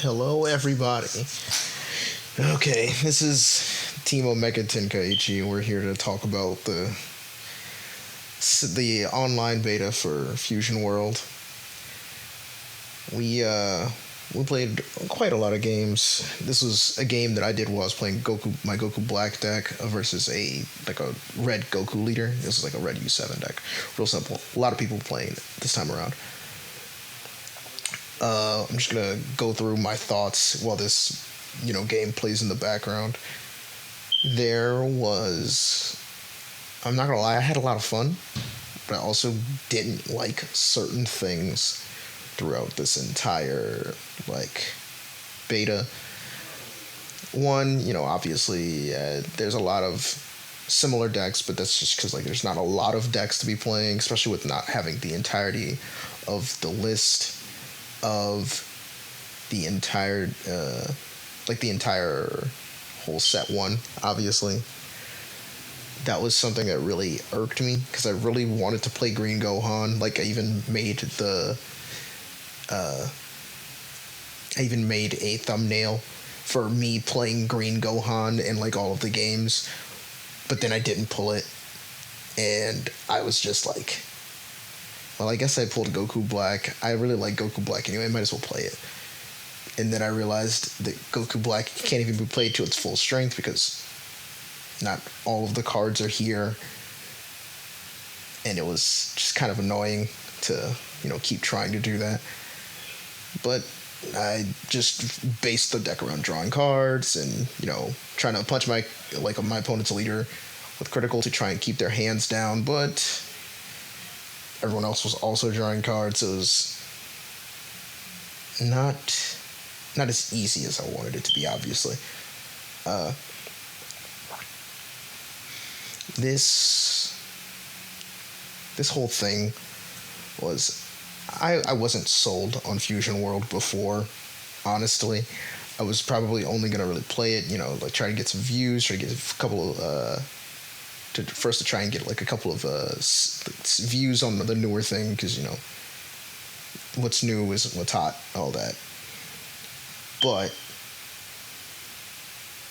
Hello, everybody. Okay, this is Team Omega Tenkaichi. We're here to talk about the online beta for Fusion World. We played quite a lot of games. This was a game that I did while I was playing my Goku Black deck versus a red Goku leader. This was like a red U7 deck. Real simple. A lot of people playing this time around. I'm just gonna go through my thoughts while this, game plays in the background. I'm not gonna lie, I had a lot of fun, but I also didn't like certain things throughout this entire beta. One, obviously, there's a lot of similar decks, but that's just because there's not a lot of decks to be playing, especially with not having the entirety of the list of the entire the entire whole set one. Obviously, that was something that really irked me because I really wanted to play Green Gohan. I even made a thumbnail for me playing Green Gohan in all of the games, but then I didn't pull it, and I was just like, well, I guess I pulled Goku Black. I really like Goku Black anyway. I might as well play it. And then I realized that Goku Black can't even be played to its full strength because not all of the cards are here. And it was just kind of annoying to, keep trying to do that. But I just based the deck around drawing cards and, trying to punch my opponent's leader with critical to try and keep their hands down. But everyone else was also drawing cards, so it was not as easy as I wanted it to be, obviously. This whole thing was... I wasn't sold on Fusion World before, honestly. I was probably only going to really play it, try to get some views, try to get a couple of... to try and get a couple of views on the newer thing, because what's new isn't what's hot, all that. But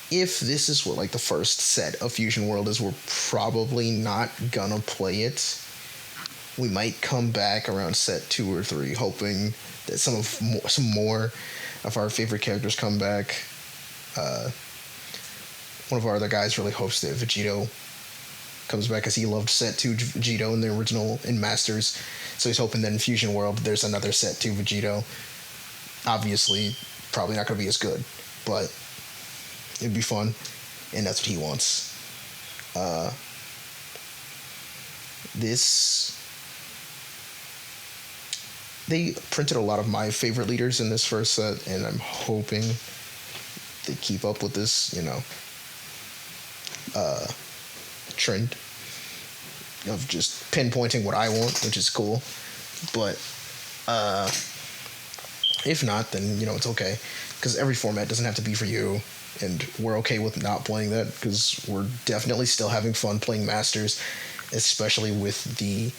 if this is what the first set of Fusion World is, we're probably not gonna play it. We might come back around set 2 or 3, hoping that some more of our favorite characters come back. One of our other guys really hopes that Vegito comes back, because he loved set 2 Vegito in the original in Masters, so he's hoping that in Fusion World there's another set 2 Vegito. Obviously, probably not going to be as good, but it'd be fun, and that's what he wants. They printed a lot of my favorite leaders in this first set, and I'm hoping they keep up with this, trend of just pinpointing what I want, which is cool. But if not, then it's okay, because every format doesn't have to be for you, and we're okay with not playing that, because we're definitely still having fun playing Masters, especially with the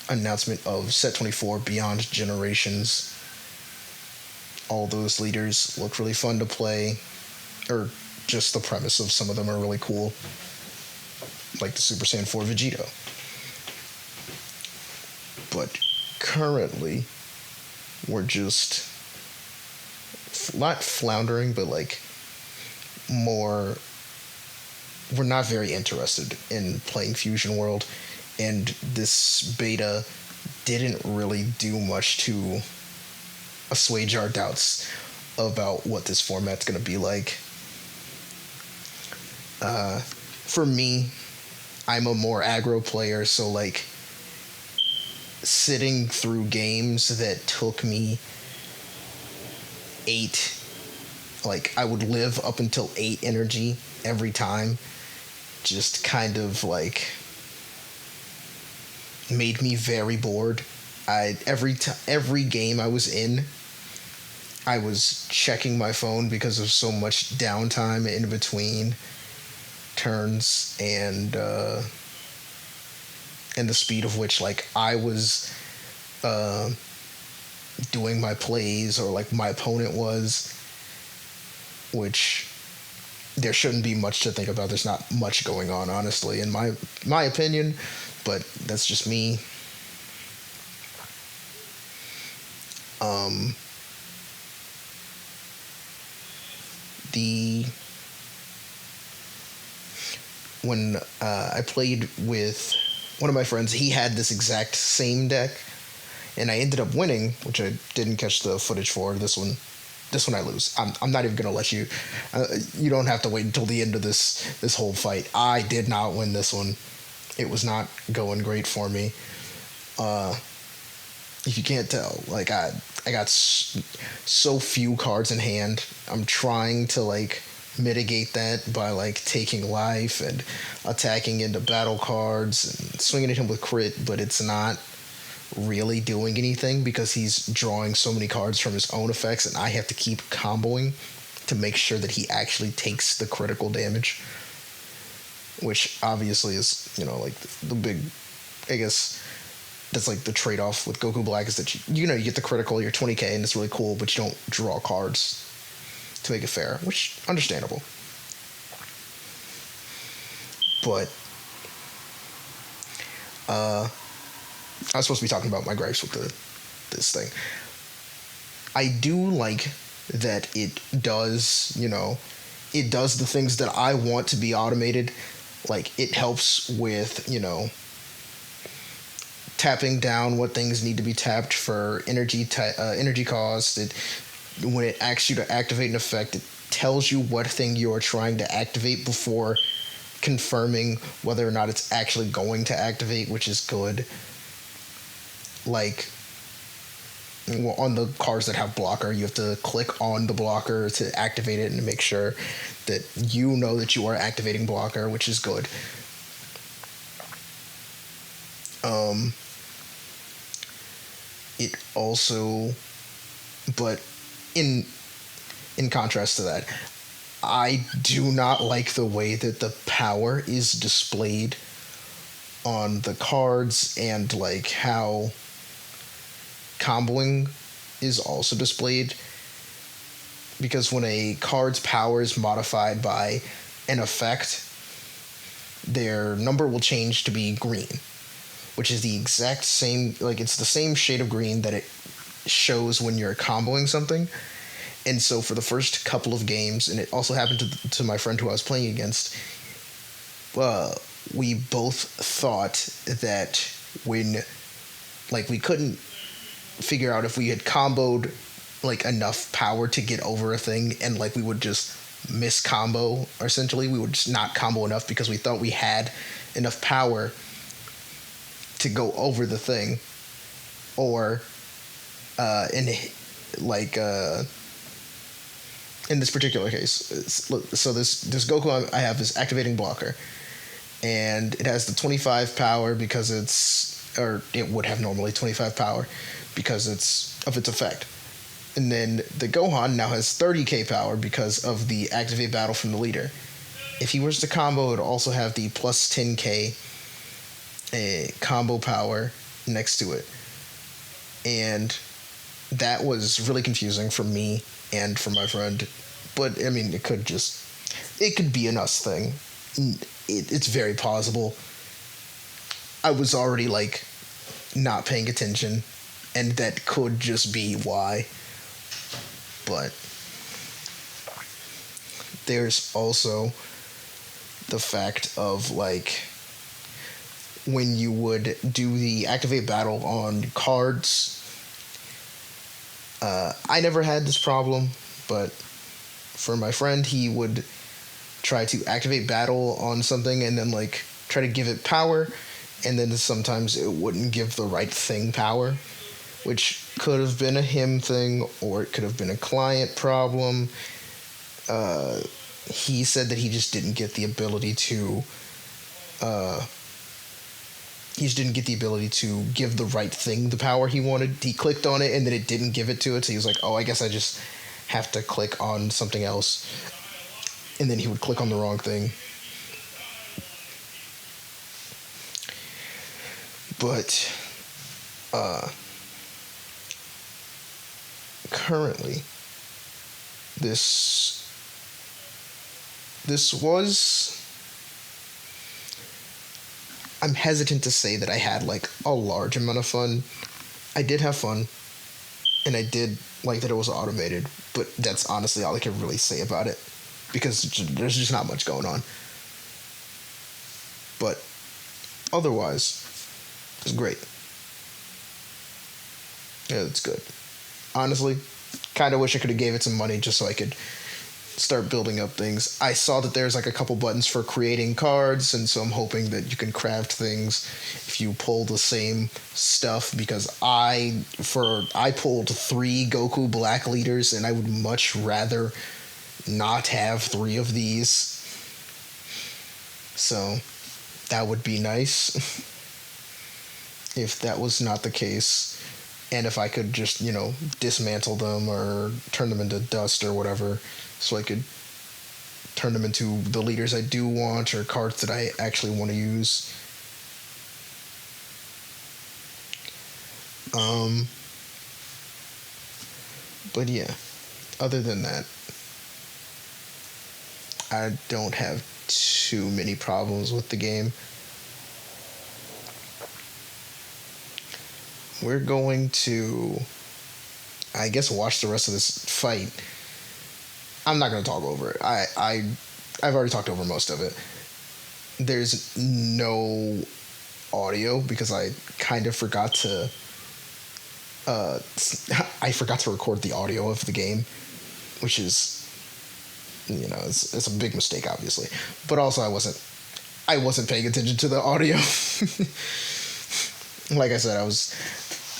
announcement of Set 24 Beyond Generations. All those leaders look really fun to play, or just the premise of some of them are really cool, like the Super Saiyan 4 Vegito. But currently, we're just not floundering, but more... We're not very interested in playing Fusion World, and this beta didn't really do much to assuage our doubts about what this format's going to be like. For me, I'm a more aggro player, so sitting through games that took me 8, I would live up until 8 energy every time, just kind of made me very bored. Every game I was in, I was checking my phone because of so much downtime in between turns, and the speed of which I was doing my plays or like my opponent was, which there shouldn't be much to think about. There's not much going on, honestly, in my opinion, but that's just me. Um, the when I played with one of my friends, he had this exact same deck, and I ended up winning, which I didn't catch the footage for. This one I lose. I'm not even gonna let you. You don't have to wait until the end of this whole fight. I did not win this one. It was not going great for me. Uh, if you can't tell, like I got so few cards in hand. I'm trying to like mitigate that by like taking life and attacking into battle cards and swinging at him with crit, but it's not really doing anything because he's drawing so many cards from his own effects, and I have to keep comboing to make sure that he actually takes the critical damage, which obviously is, like the big, I guess that's like the trade-off with Goku Black is that you get the critical, you're 20k, and it's really cool, but you don't draw cards to make it fair, which understandable. But I was supposed to be talking about my gripes with this thing. I do like that it does, it does the things that I want to be automated. Like it helps with, tapping down what things need to be tapped for energy cost. When it asks you to activate an effect, it tells you what thing you are trying to activate before confirming whether or not it's actually going to activate, which is good. Like, well, on the cards that have blocker, you have to click on the blocker to activate it and to make sure that you know that you are activating blocker, which is good. It also, but in contrast to that, I do not like the way that the power is displayed on the cards and like how comboing is also displayed, because when a card's power is modified by an effect, their number will change to be green, which is the exact same, like it's the same shade of green that it shows when you're comboing something. And so for the first couple of games, and it also happened to my friend who I was playing against, we both thought that when, like, we couldn't figure out if we had comboed like enough power to get over a thing, and like we would just miss combo, or essentially we would just not combo enough because we thought we had enough power to go over the thing, or in like in this particular case, so this Goku I have is activating blocker, and it has the 25 power because or it would have normally 25 power because it's of its effect. And then the Gohan now has 30k power because of the activate battle from the leader. If he was to combo, it would also have the plus 10k combo power next to it. And that was really confusing for me and for my friend. But, I mean, it could be an us thing. It's very plausible. I was already, like, not paying attention, and that could just be why. But there's also the fact of, like, when you would do the activate battle on cards, I never had this problem, but for my friend, he would try to activate battle on something and then, like, try to give it power, and then sometimes it wouldn't give the right thing power, which could have been a him thing, or it could have been a client problem. He said that he just didn't get the ability to give the right thing the power he wanted. He clicked on it and then it didn't give it to it, so he was like, oh, I guess I just have to click on something else. And then he would click on the wrong thing. But currently, this this was I'm hesitant to say that I had like a large amount of fun. I did have fun, and I did like that it was automated, but that's honestly all I can really say about it because there's just not much going on. But otherwise, it's great. Yeah, it's good. Honestly, kind of wish I could have gave it some money just so I could start building up things. I saw that there's like a couple buttons for creating cards, and so I'm hoping that you can craft things if you pull the same stuff because I pulled 3 Goku Black leaders and I would much rather not have 3 of these. So that would be nice if that was not the case. And if I could just, dismantle them or turn them into dust or whatever, so I could turn them into the leaders I do want or cards that I actually want to use. But yeah, other than that, I don't have too many problems with the game. We're going to, I guess, watch the rest of this fight. I'm not going to talk over it. I've already talked over most of it. There's no audio because I kind of forgot to. I forgot to record the audio of the game, which is, it's a big mistake, obviously. But also, I wasn't paying attention to the audio. Like I said,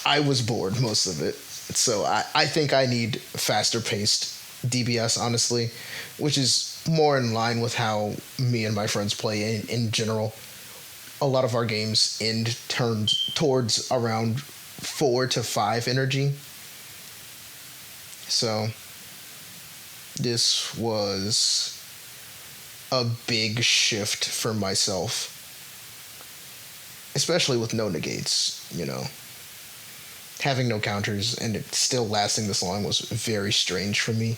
I was bored most of it. So I think I need faster paced DBS, honestly, which is more in line with how me and my friends play in general. A lot of our games end turns towards around 4 to 5 energy. So this was a big shift for myself, especially with no negates, Having no counters and it still lasting this long was very strange for me.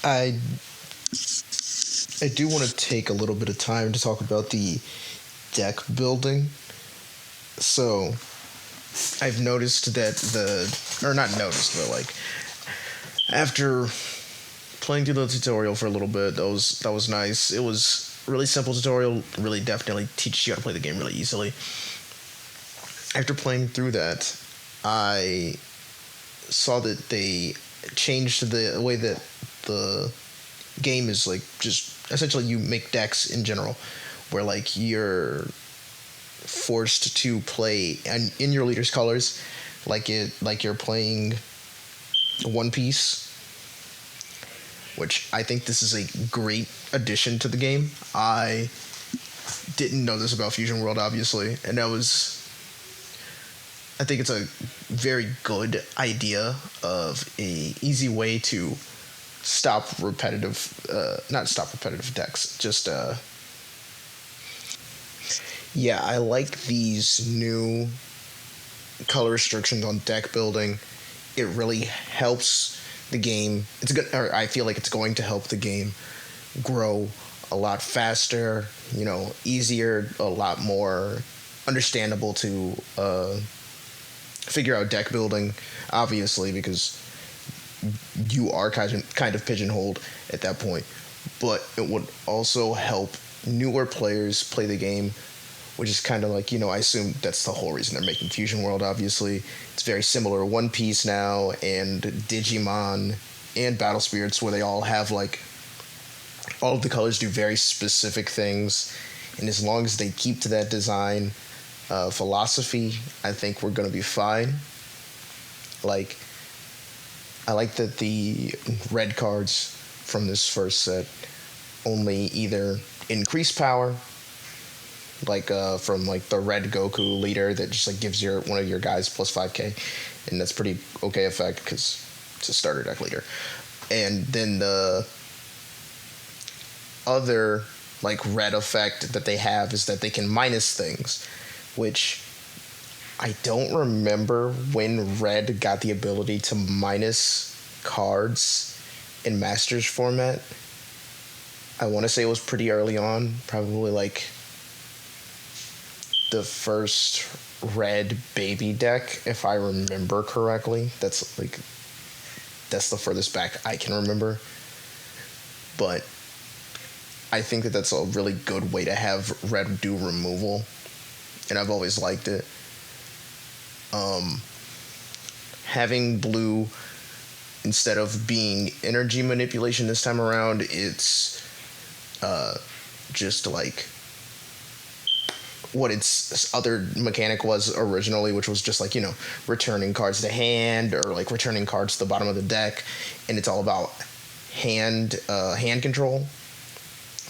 I do want to take a little bit of time to talk about the deck building. So, I've noticed that or not noticed, but like, after playing through the tutorial for a little bit, that was nice. It was really simple tutorial, really definitely teaches you how to play the game really easily. After playing through that, I saw that they changed the way that the game is like just essentially you make decks in general where like you're forced to play and in your leader's colors like you're playing One Piece, which I think this is a great addition to the game. I didn't know this about Fusion World, obviously, and I think it's a very good idea of a easy way to not stop repetitive decks, just, yeah, I like these new color restrictions on deck building. It really helps the game. I feel like it's going to help the game grow a lot faster, easier, a lot more understandable to figure out deck building, obviously, because you are kind of pigeonholed at that point. But it would also help newer players play the game, which is kind of like, I assume that's the whole reason they're making Fusion World, obviously. It's very similar to One Piece now, and Digimon, and Battle Spirits, where they all have, like, all of the colors do very specific things, and as long as they keep to that design philosophy, I think we're going to be fine. Like, I like that the red cards from this first set only either increase power, like from like the red Goku leader that just like gives one of your guys plus 5k, and that's pretty okay effect because it's a starter deck leader. And then the other like red effect that they have is that they can minus things. which I don't remember when Red got the ability to minus cards in Masters format. I want to say it was pretty early on, probably like the first Red baby deck, if I remember correctly. That's the furthest back I can remember. But I think that that's a really good way to have Red do removal, and I've always liked it. Having Blue, instead of being energy manipulation this time around, it's just like what its other mechanic was originally, which was just like, returning cards to hand or like returning cards to the bottom of the deck, and it's all about hand control,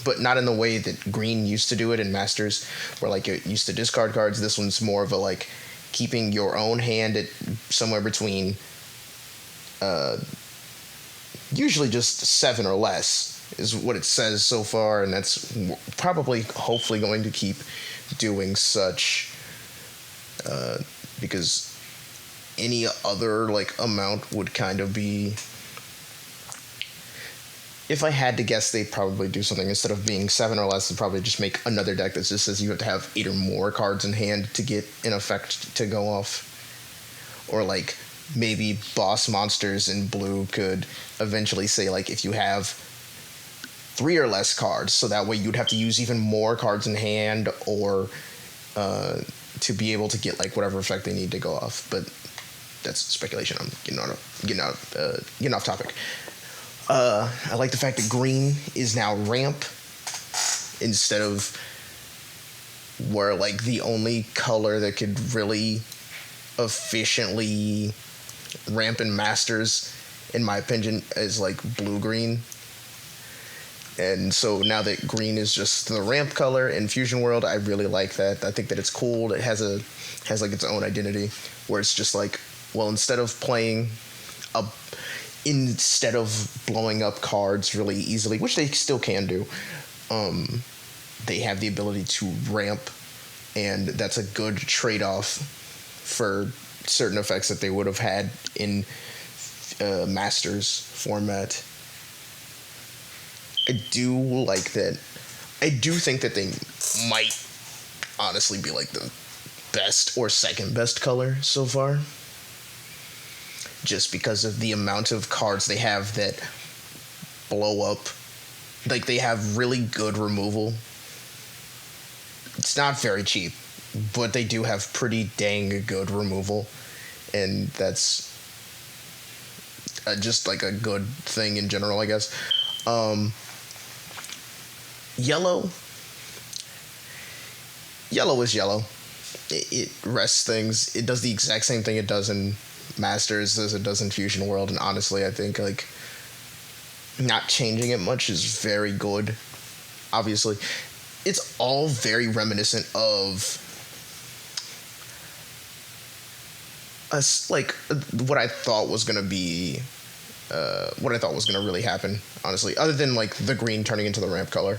but not in the way that Green used to do it in Masters, where like it used to discard cards. This one's more of a like keeping your own hand at somewhere between usually just 7 or less is what it says so far, and that's probably hopefully going to keep doing such, because any other like amount would kind of be, if I had to guess, they'd probably do something instead of being 7 or less, they'd probably just make another deck that just says you have to have 8 or more cards in hand to get an effect to go off. Or like maybe boss monsters in Blue could eventually say like if you have 3 or less cards, so that way you'd have to use even more cards in hand or to be able to get like whatever effect they need to go off. But that's speculation. I'm getting off topic. I like the fact that Green is now ramp instead of where like the only color that could really efficiently ramp in Masters, in my opinion, is like blue-green. And so now that Green is just the ramp color in Fusion World, I really like that. I think that it's cool. It has like its own identity, where it's just like, well, instead of blowing up cards really easily, which they still can do, they have the ability to ramp, and that's a good trade-off for certain effects that they would have had in Masters format. I do like that. I do think that they might honestly be like the best or second best color so far, just because of the amount of cards they have that blow up. Like, they have really good removal. It's not very cheap, but they do have pretty dang good removal, and that's just like a good thing in general, I guess. Yellow is yellow. It rests things. It does the exact same thing it does in Masters as it does in Fusion World, and honestly, I think like not changing it much is very good. Obviously, it's all very reminiscent of us, like what I thought was gonna be, what I thought was gonna really happen. Honestly, other than like the green turning into the ramp color,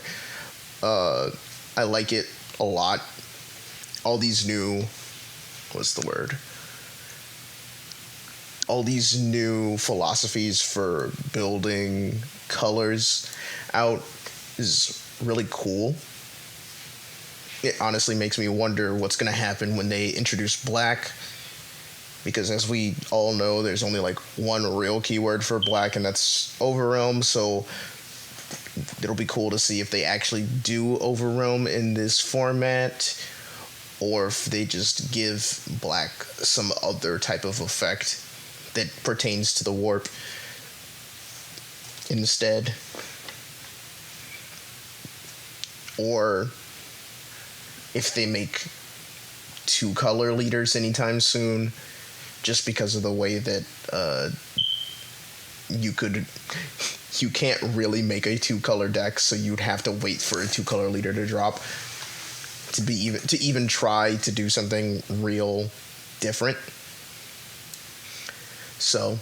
I like it a lot. All these new, what's the word? All these new philosophies for building colors out is really cool. It honestly makes me wonder what's going to happen when they introduce black, because as we all know, there's only like one real keyword for black, and that's Overrealm. So it'll be cool to see if they actually do Overrealm in this format, or if they just give black some other type of effect that pertains to the warp instead. Or if they make 2 color leaders anytime soon, just because of the way that you can't really make a 2 color deck, so you'd have to wait for a 2 color leader to drop to even try to do something real different. So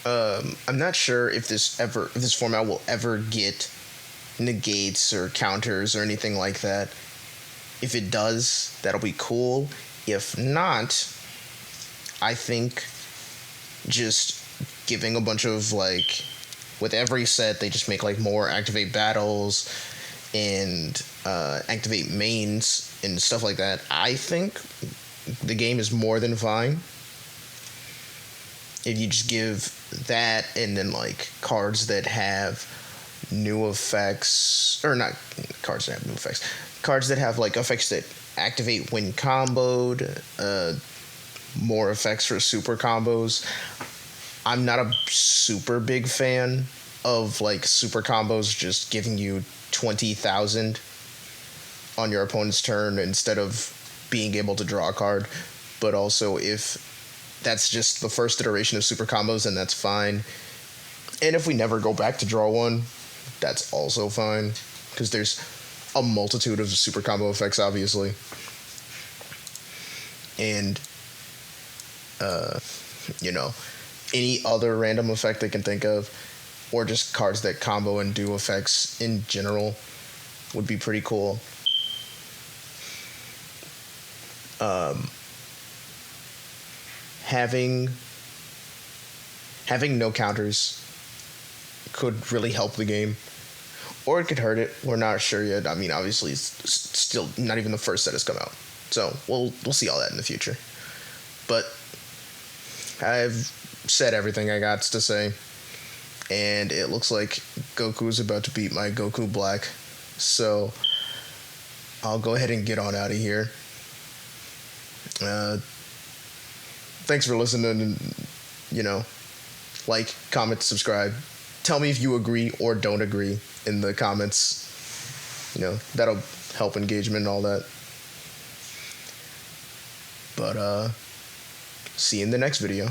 I'm not sure if this format will ever get negates or counters or anything like that. If it does, that'll be cool. If not, I think just giving a bunch of like, with every set they just make like more activate battles and activate mains and stuff like that. I think the game is more than fine if you just give that and then like cards that have new effects, or not cards that have new effects, cards that have like effects that activate when comboed, more effects for super combos. I'm not a super big fan of like super combos just giving you 20,000 on your opponent's turn instead of being able to draw a card. But also, if that's just the first iteration of super combos, then that's fine. And if we never go back to draw one, that's also fine, because there's a multitude of super combo effects, obviously. And, you know, any other random effect they can think of, or just cards that combo and do effects in general, would be pretty cool. Having no counters could really help the game, or it could hurt it. We're not sure yet. I mean, obviously, it's still not even the first set has come out, so we'll see all that in the future. But I've said everything I got to say, and it looks like Goku's about to beat my Goku Black, so I'll go ahead and get on out of here. Thanks for listening, and like, comment, subscribe. Tell me if you agree or don't agree in the comments. That'll help engagement and all that. But see you in the next video.